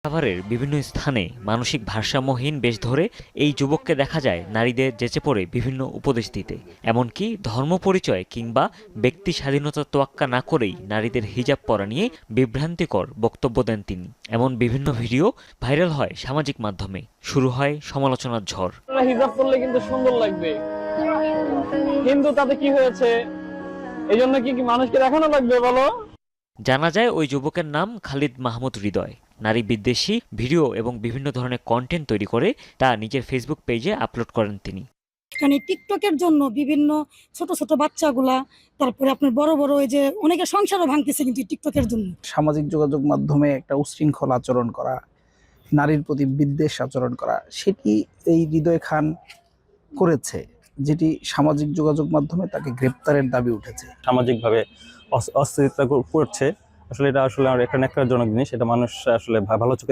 সাভারের বিভিন্ন স্থানে মানসিক ভারসাম্যহীন বেশ ধরে এই যুবককে দেখা যায় নারীদের যেচে পড়ে বিভিন্ন উপদেশ দিতে, এমনকি ধর্ম পরিচয় কিংবা ব্যক্তি স্বাধীনতার তোয়াক্কা না করেই নারীদের হিজাব পরা নিয়ে বিভ্রান্তিকর বক্তব্য দেন তিনি। এমন বিভিন্ন ভিডিও ভাইরাল হয় সামাজিক মাধ্যমে, শুরু হয় সমালোচনার ঝড়। হিজাব পরলে কিন্তু সুন্দর লাগবে, কিন্তু তাতে কি হয়েছে? এই জন্য কি মানুষকে দেখানো লাগবে বলো? জানা যায় ওই যুবকের নাম খালিদ মাহমুদ হৃদয়। নারী বিদ্বেষী ভিডিও এবং বিভিন্ন ধরনের কন্টেন্ট তৈরি করে তা নিজের ফেসবুক পেজে আপলোড করেন তিনি। মানে টিকটকের জন্য বিভিন্ন ছোট ছোট বাচ্চাগুলা, তারপরে আপনার বড় বড় ওই যে অনেকে সংসারও ভাঙতেছে কিন্তু টিকটকের জন্য। সামাজিক যোগাযোগ মাধ্যমে একটা উচ্ছৃঙ্খল আচরণ করা, নারীর প্রতি বিদ্বেষ আচরণ করা, সেটি এই হৃদয় খান করেছে, যেটি সামাজিক যোগাযোগ মাধ্যমে তাকে গ্রেপ্তারের দাবি উঠেছে। সামাজিকভাবে অস্থিরতা করছে, আসলে এটা আসলে এখানে একটা জনক জিনিস, এটা মানুষ আসলে ভালো চোখে